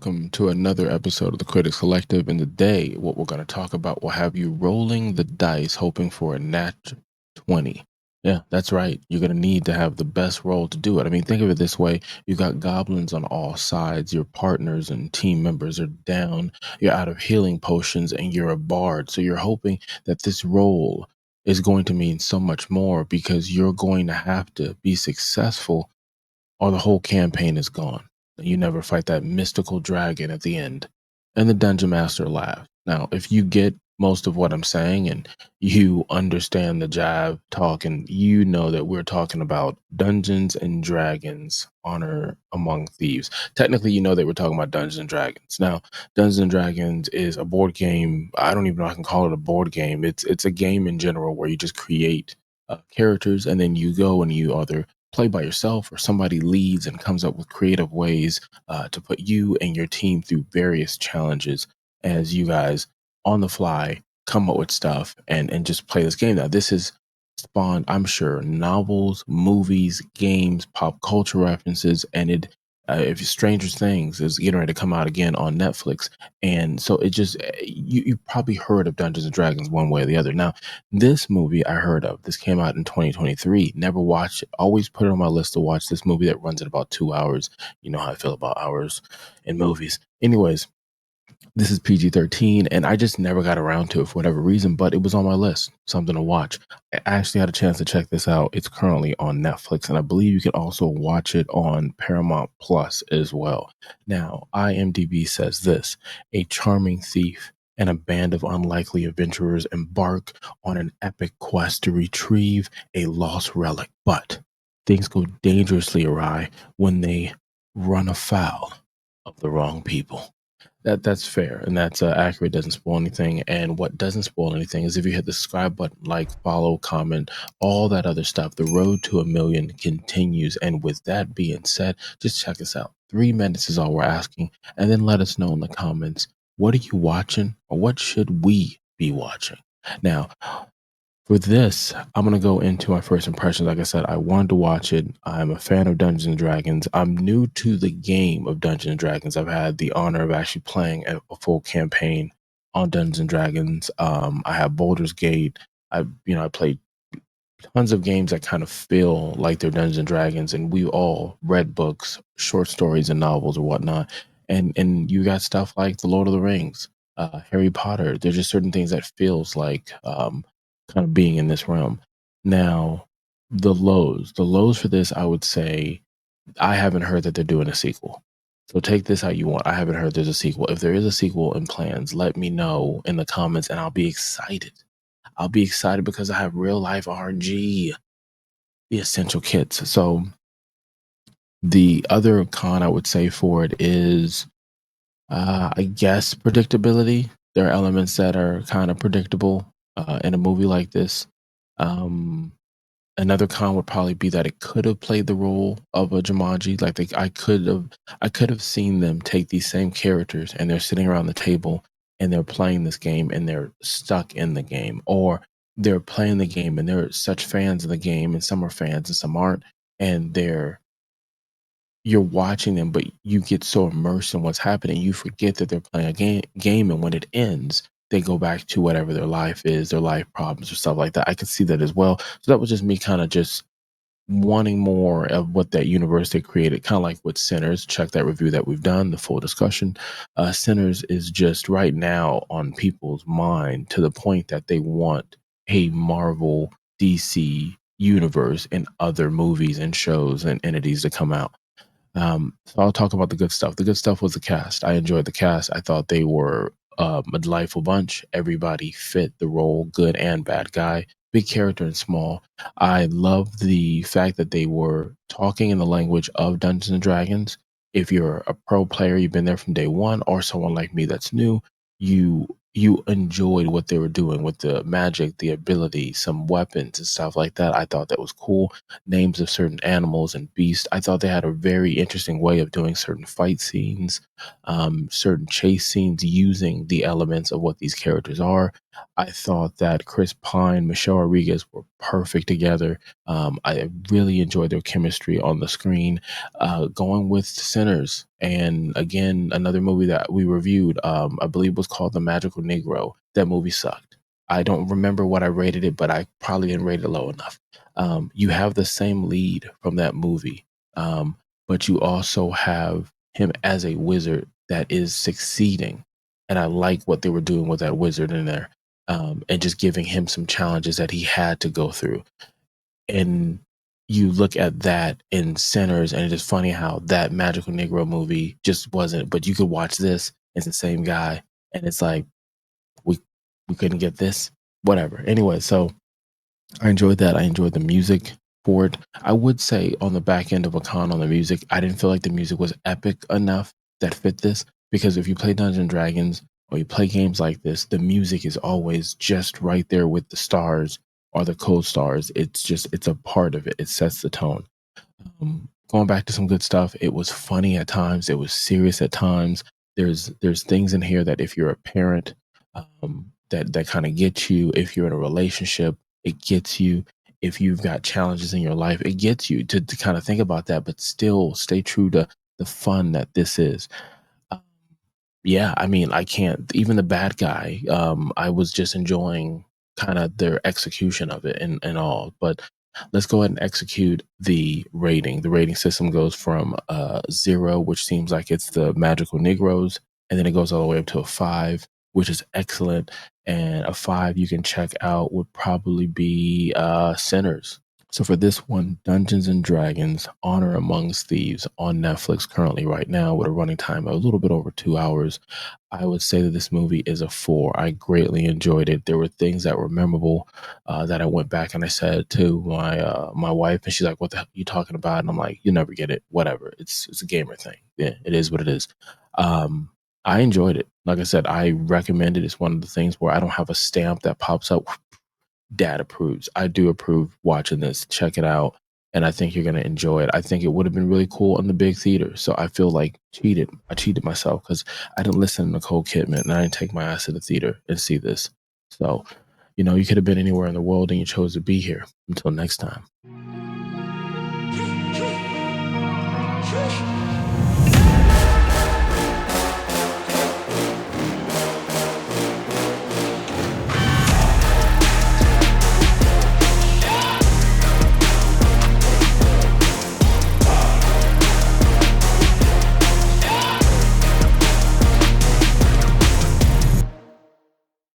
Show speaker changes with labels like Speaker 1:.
Speaker 1: welcome to another episode of the Critics Collective. And today, what we're going to talk about will have you rolling the dice, hoping for a nat 20. Yeah, that's right. You're going to need to have the best roll to do it. I mean, think of it this way. You got goblins on all sides. Your partners and team members are down. You're out of healing potions and you're a bard. So you're hoping that this roll is going to mean so much more because you're going to have to be successful or the whole campaign is gone. You never fight that mystical dragon at the end. And the dungeon master laughs. Now, if you get most of what I'm saying and you understand the jive talk and you know that we're talking about Dungeons and Dragons Honor Among Thieves. Technically, you know that we're talking about Dungeons and Dragons. Now, Dungeons and Dragons is a board game. I don't even know if I can call it a board game. It's a game in general where you just create characters and then you go and you either play by yourself or somebody leads and comes up with creative ways to put you and your team through various challenges as you guys on the fly come up with stuff and just play this game. Now this has spawned, I'm sure, novels, movies, games, pop culture references, and if Stranger Things is getting ready to come out again on Netflix. And so it just you probably heard of Dungeons and Dragons one way or the other. Now this movie I heard of. This came out in 2023. Never watched it. Always put it on my list to watch this movie that runs at about 2 hours. You know how I feel about hours in movies. Anyways, this is PG-13, and I just never got around to it for whatever reason, but it was on my list, something to watch. I actually had a chance to check this out. It's currently on Netflix, and I believe you can also watch it on Paramount Plus as well. Now, IMDb says this: a charming thief and a band of unlikely adventurers embark on an epic quest to retrieve a lost relic, but things go dangerously awry when they run afoul of the wrong people. That's fair and that's accurate. Doesn't spoil anything. And what doesn't spoil anything is if you hit the subscribe button, like, follow, comment, all that other stuff. The road to 1 million continues. And with that being said, just check us out. 3 minutes is all we're asking, and then let us know in the comments, what are you watching, or what should we be watching? Now, for this, I'm going to go into my first impressions. Like I said, I wanted to watch it. I'm a fan of Dungeons and Dragons. I'm new to the game of Dungeons and Dragons. I've had the honor of actually playing a full campaign on Dungeons and Dragons. I have Baldur's Gate. I played tons of games that kind of feel like they're Dungeons and Dragons, and we all read books, short stories, and novels or whatnot. And you got stuff like The Lord of the Rings, Harry Potter. There's just certain things that feels like kind of being in this realm. Now, the lows for this, I would say, I haven't heard that they're doing a sequel. So take this how you want. I haven't heard there's a sequel. If there is a sequel in plans, let me know in the comments, and I'll be excited. I'll be excited because I have real life RNG, the essential kits. So the other con I would say for it is, I guess, predictability. There are elements that are kind of predictable in a movie like this. Um, Another con would probably be that it could have played the role of a Jumanji. Like I could have seen them take these same characters and they're sitting around the table and they're playing this game and they're stuck in the game, or they're playing the game and they're such fans of the game, and some are fans and some aren't, and you're watching them, but you get so immersed in what's happening, you forget that they're playing a game, and when it ends, they go back to whatever their life is, their life problems or stuff like that. I could see that as well. So that was just me kind of just wanting more of what that universe they created, kind of like with Sinners. Check that review that we've done, the full discussion. Sinners is just right now on people's mind to the point that they want a Marvel DC universe and other movies and shows and entities to come out. So I'll talk about the good stuff. The good stuff was the cast. I enjoyed the cast. I thought they were a delightful bunch. Everybody fit the role, good and bad guy, big character and small. I love the fact that they were talking in the language of Dungeons and Dragons. If you're a pro player, you've been there from day one, or someone like me that's new, you enjoyed what they were doing with the magic, the ability, some weapons and stuff like that. I thought that was cool. Names of certain animals and beasts. I thought they had a very interesting way of doing certain fight scenes. certain chase scenes using the elements of what these characters are. I thought that Chris Pine, Michelle Rodriguez were perfect together. I really enjoyed their chemistry on the screen. Going with Sinners, and again, another movie that we reviewed, I believe was called The Magical Negro. That movie sucked. I don't remember what I rated it, but I probably didn't rate it low enough. You have the same lead from that movie, but you also have him as a wizard that is succeeding. And I like what they were doing with that wizard in there, and just giving him some challenges that he had to go through. And you look at that in Sinners, and it's just funny how that Magical Negro movie just wasn't, but you could watch this, it's the same guy, and it's like, we we couldn't get this, whatever. Anyway, so I enjoyed that. I enjoyed the music for it. I would say on the back end of a con on the music, I didn't feel like the music was epic enough that fit this, because if you play Dungeons and Dragons or you play games like this, the music is always just right there with the stars or the code stars. It's a part of it. It sets the tone. Going back to some good stuff, it was funny at times. It was serious at times. There's things in here that if you're a parent, that kind of gets you. If you're in a relationship, it gets you. If you've got challenges in your life, it gets you to kind of think about that, but still stay true to the fun that this is. Um, yeah, I mean, I can't. Even the bad guy, I was just enjoying kind of their execution of it and all. But let's go ahead and execute the rating. The rating system goes from 0, which seems like it's the magical Negroes, and then it goes all the way up to a 5, which is excellent. And a 5 you can check out would probably be Sinners. So for this one, Dungeons and Dragons: Honor Amongst Thieves on Netflix currently right now with a running time of a little bit over 2 hours. I would say that this movie is a 4. I greatly enjoyed it. There were things that were memorable that I went back and I said to my wife, and she's like, "What the hell are you talking about?" And I'm like, "You never get it. Whatever. It's a gamer thing. Yeah, it is what it is." Um, I enjoyed it. Like I said, I recommend it. It's one of the things where I don't have a stamp that pops up, dad approves. I do approve watching this. Check it out. And I think you're going to enjoy it. I think it would have been really cool in the big theater. So I feel like cheated. I cheated myself because I didn't listen to Nicole Kidman and I didn't take my ass to the theater and see this. So, you could have been anywhere in the world and you chose to be here. Until next time.